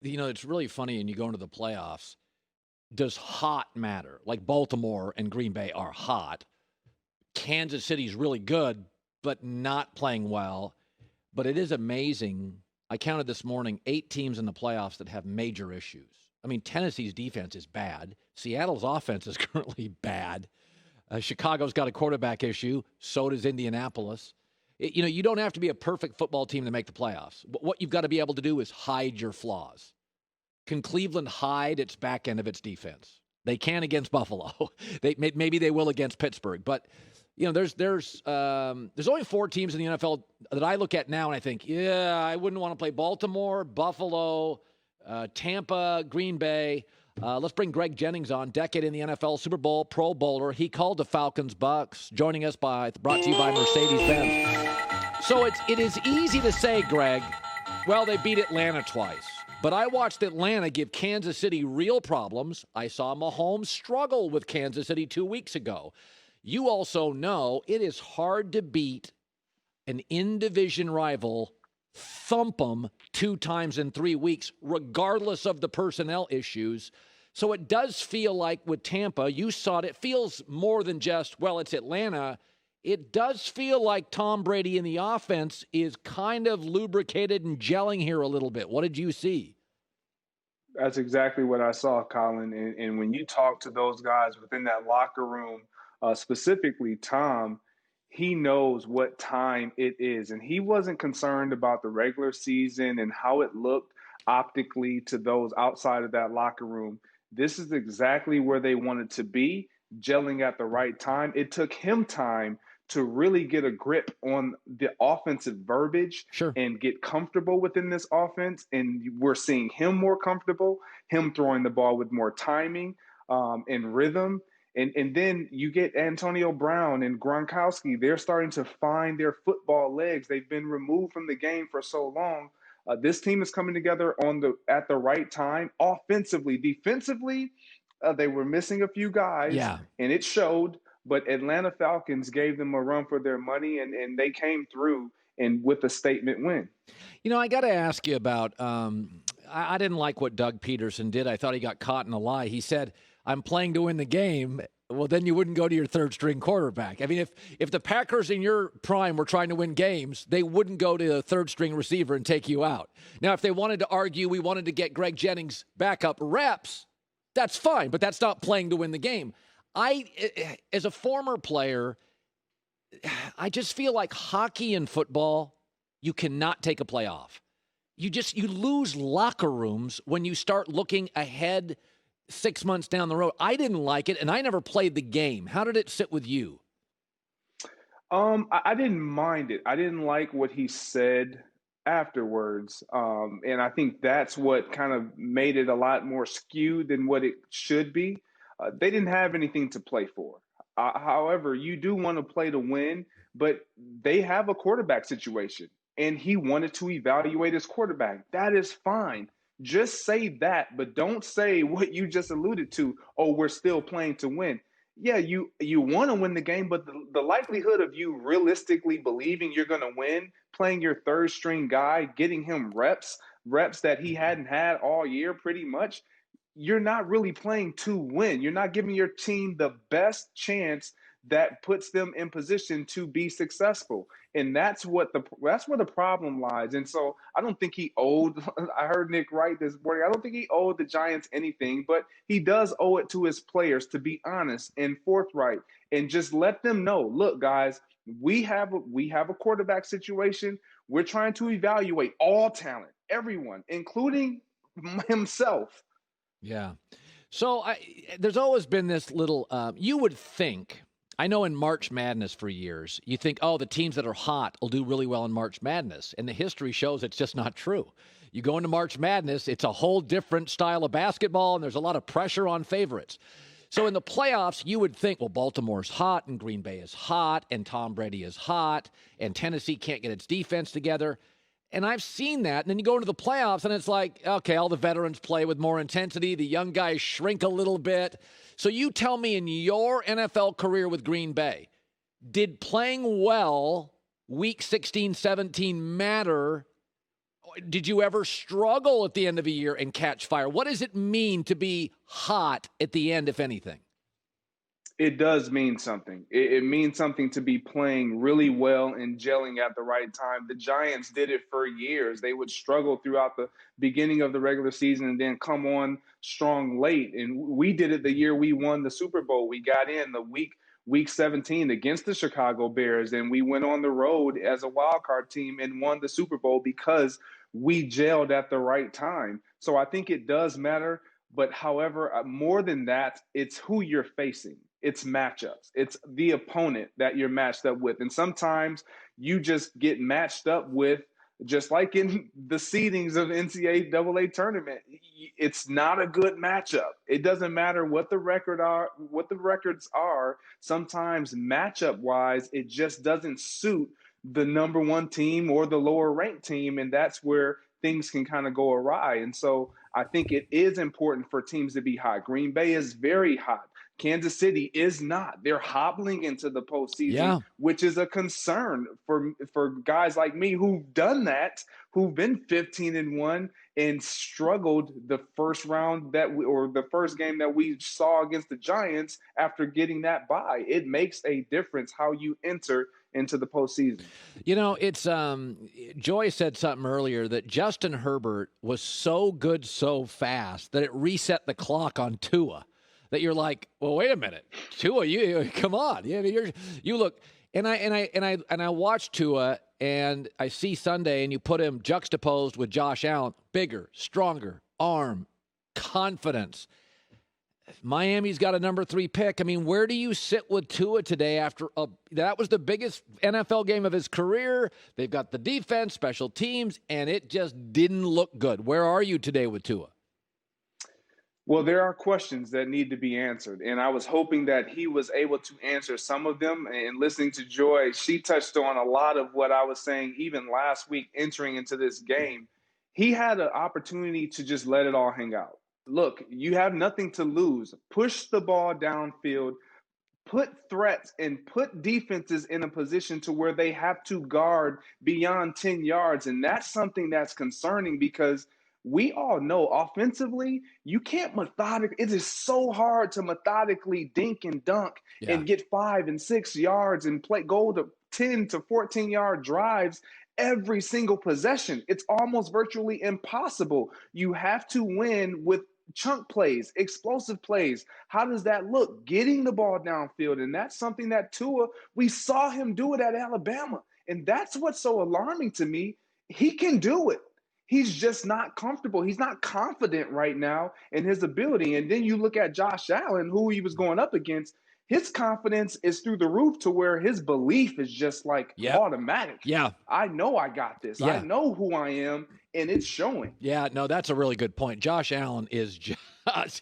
It's really funny, and you go into the playoffs. Does hot matter? Like Baltimore and Green Bay are hot. Kansas City's really good, but not playing well. But it is amazing. I counted this morning 8 teams in the playoffs that have major issues. I mean, Tennessee's defense is bad. Seattle's offense is currently bad. Chicago's got a quarterback issue. So does Indianapolis. You don't have to be a perfect football team to make the playoffs. But what you've got to be able to do is hide your flaws. Can Cleveland hide its back end of its defense? They can against Buffalo. Maybe they will against Pittsburgh. But there's only 4 teams in the NFL that I look at now and I think, yeah, I wouldn't want to play Baltimore, Buffalo, Tampa, Green Bay. Let's bring Greg Jennings on, decade in the NFL, Super Bowl, Pro Bowler. He called the Falcons Bucs. Joining us brought to you by Mercedes-Benz. So it is easy to say, Greg, well, they beat Atlanta twice. But I watched Atlanta give Kansas City real problems. I saw Mahomes struggle with Kansas City 2 weeks ago. You also know it is hard to beat an in-division rival, thump them 2 times in 3 weeks, regardless of the personnel issues. So it does feel like with Tampa, you saw it feels more than just, well, it's Atlanta. It does feel like Tom Brady in the offense is kind of lubricated and gelling here a little bit. What did you see? That's exactly what I saw, Colin. And when you talk to those guys within that locker room, specifically Tom, he knows what time it is. And he wasn't concerned about the regular season and how it looked optically to those outside of that locker room. This is exactly where they wanted to be, gelling at the right time. It took him time to really get a grip on the offensive verbiage Sure. and get comfortable within this offense. And we're seeing him more comfortable, him throwing the ball with more timing and rhythm. And then you get Antonio Brown and Gronkowski. They're starting to find their football legs. They've been removed from the game for so long. This team is coming together at the right time, offensively. Defensively, they were missing a few guys, and it showed. But Atlanta Falcons gave them a run for their money, and they came through and with a statement win. I got to ask you about I didn't like what Doug Peterson did. I thought he got caught in a lie. He said, I'm playing to win the game. Well, then you wouldn't go to your third-string quarterback. I mean, if the Packers in your prime were trying to win games, they wouldn't go to a third-string receiver and take you out. Now, if they wanted to argue we wanted to get Greg Jennings backup reps, that's fine, but that's not playing to win the game. As a former player, I just feel like hockey and football, you cannot take a play off. You lose locker rooms when you start looking ahead 6 months down the road. I didn't like it, and I never played the game. How did it sit with you? I didn't mind it. I didn't like what he said afterwards. And I think that's what kind of made it a lot more skewed than what it should be. They didn't have anything to play for. However, you do want to play to win, but they have a quarterback situation, and he wanted to evaluate his quarterback. That is fine. Just say that, but don't say what you just alluded to. Oh, we're still playing to win. Yeah, you want to win the game, but the likelihood of you realistically believing you're going to win, playing your third string guy, getting him reps that he hadn't had all year pretty much, you're not really playing to win. You're not giving your team the best chance that puts them in position to be successful. And that's where the problem lies. And so I don't think he owed, I heard Nick Wright this morning, I don't think he owed the Giants anything, but he does owe it to his players to be honest and forthright and just let them know, look, guys, we have a quarterback situation. We're trying to evaluate all talent, everyone, including himself. Yeah. So there's always been this little, you would think, I know in March Madness for years, you think, oh, the teams that are hot will do really well in March Madness. And the history shows it's just not true. You go into March Madness, it's a whole different style of basketball, and there's a lot of pressure on favorites. So in the playoffs, you would think, well, Baltimore's hot, and Green Bay is hot, and Tom Brady is hot, and Tennessee can't get its defense together. And I've seen that. And then you go into the playoffs, and it's like, okay, all the veterans play with more intensity. The young guys shrink a little bit. So you tell me, in your NFL career with Green Bay, did playing well week 16, 17 matter? did you ever struggle at the end of a year and catch fire? What does it mean to be hot at the end, if anything? It does mean something. It means something to be playing really well and gelling at the right time. The Giants did it for years. They would struggle throughout the beginning of the regular season and then come on strong late. And we did it the year we won the Super Bowl. We got in the week 17 against the Chicago Bears, and we went on the road as a wild card team and won the Super Bowl because we gelled at the right time. So I think it does matter. But however, more than that, it's who you're facing. It's matchups. It's the opponent that you're matched up with. And sometimes you just get matched up with, just like in the seedings of the NCAA tournament, it's not a good matchup. It doesn't matter what the records are. Sometimes matchup wise, it just doesn't suit the number one team or the lower ranked team. And that's where things can kind of go awry. And so I think it is important for teams to be hot. Green Bay is very hot. Kansas City is not. They're hobbling into the postseason, which is a concern for guys like me who've done that, who've been 15-1 and struggled the first round or the first game that we saw against the Giants after getting that bye. It makes a difference how you enter into the postseason. You know, it's Joy said something earlier that Justin Herbert was so good so fast that it reset the clock on Tua. That you're like, well, wait a minute, Tua, you come on, you look, and I watch Tua, and I see Sunday, and you put him juxtaposed with Josh Allen, bigger, stronger, arm, confidence. Miami's got a number 3 pick. I mean, where do you sit with Tua today after that was the biggest NFL game of his career? They've got the defense, special teams, and it just didn't look good. Where are you today with Tua? Well, there are questions that need to be answered, and I was hoping that he was able to answer some of them. And listening to Joy, she touched on a lot of what I was saying even last week entering into this game. He had an opportunity to just let it all hang out. Look, you have nothing to lose. Push the ball downfield, put threats and put defenses in a position to where they have to guard beyond 10 yards. And that's something that's concerning because we all know offensively, you can't it is so hard to methodically dink and dunk and get 5 and 6 yards and go to 10 to 14-yard drives every single possession. It's almost virtually impossible. You have to win with chunk plays, explosive plays. How does that look? Getting the ball downfield. And that's something that Tua, we saw him do it at Alabama. And that's what's so alarming to me. He can do it. He's just not comfortable. He's not confident right now in his ability. And then you look at Josh Allen, who he was going up against. His confidence is through the roof to where his belief is just like automatic. Yeah. I know I got this. I know who I am, and it's showing. Yeah, no, that's a really good point. Josh Allen is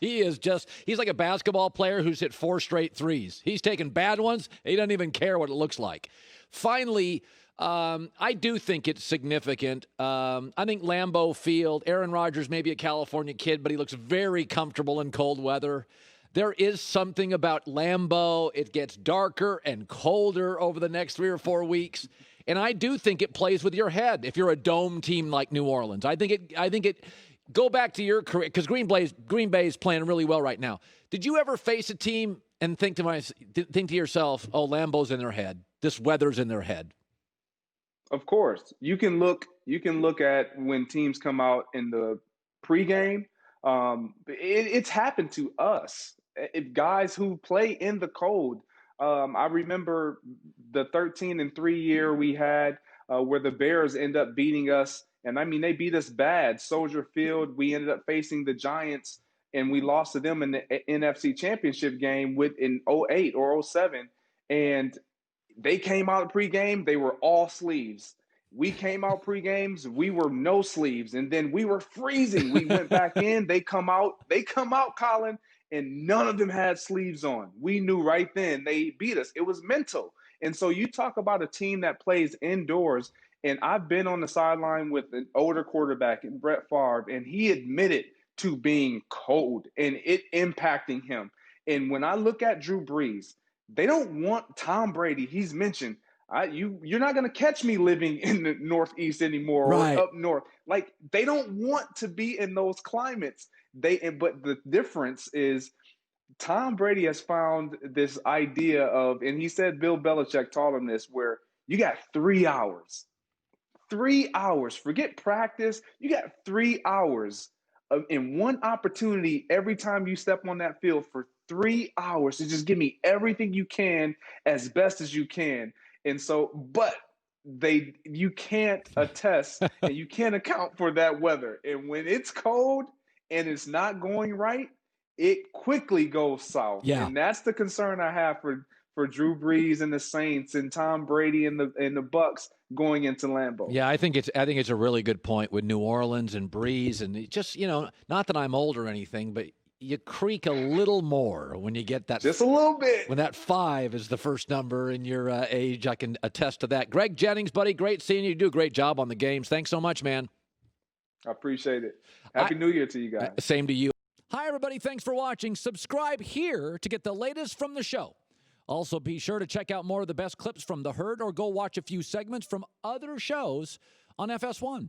he's like a basketball player who's hit 4 straight threes. He's taking bad ones. He doesn't even care what it looks like. Finally, I do think it's significant. I think Lambeau Field, Aaron Rodgers may be a California kid, but he looks very comfortable in cold weather. There is something about Lambeau. It gets darker and colder over the next 3 or 4 weeks. And I do think it plays with your head if you're a dome team like New Orleans. I think it go back to your career because Green Bay is playing really well right now. Did you ever face a team and think to yourself, oh, Lambeau's in their head. This weather's in their head? Of course. You can look at when teams come out in the pregame. It's happened to us. Guys who play in the cold. I remember the 13-3 year we had where the Bears end up beating us. And I mean, they beat us bad. Soldier Field, we ended up facing the Giants and we lost to them in the NFC Championship game in 08 or 07. And they came out pregame, they were all sleeves. We came out pre-games, we were no sleeves, and then we were freezing. We went back in, they come out, Colin, and none of them had sleeves on. We knew right then they beat us. It was mental. And so you talk about a team that plays indoors, and I've been on the sideline with an older quarterback, Brett Favre, and he admitted to being cold and it impacting him. And when I look at Drew Brees, they don't want Tom Brady. He's mentioned, You're not going to catch me living in the Northeast anymore Right. or up north. Like, they don't want to be in those climates. But the difference is Tom Brady has found this idea of, and he said Bill Belichick taught him this, where you got 3 hours. 3 hours. Forget practice. You got 3 hours in one opportunity every time you step on that field for 3 hours to just give me everything you can as best as you can. And so, but you can't attest and you can't account for that weather. And when it's cold and it's not going right, it quickly goes south. Yeah. And that's the concern I have for Drew Brees and the Saints and Tom Brady and the Bucs going into Lambeau. Yeah, I think it's a really good point with New Orleans and Breeze, and it just, not that I'm old or anything, but you creak a little more when you get that. Just a little bit. When that 5 is the first number in your age, I can attest to that. Greg Jennings, buddy, great seeing you. You do a great job on the games. Thanks so much, man. I appreciate it. Happy New Year to you guys. Same to you. Hi, everybody. Thanks for watching. Subscribe here to get the latest from the show. Also, be sure to check out more of the best clips from The Herd or go watch a few segments from other shows on FS1.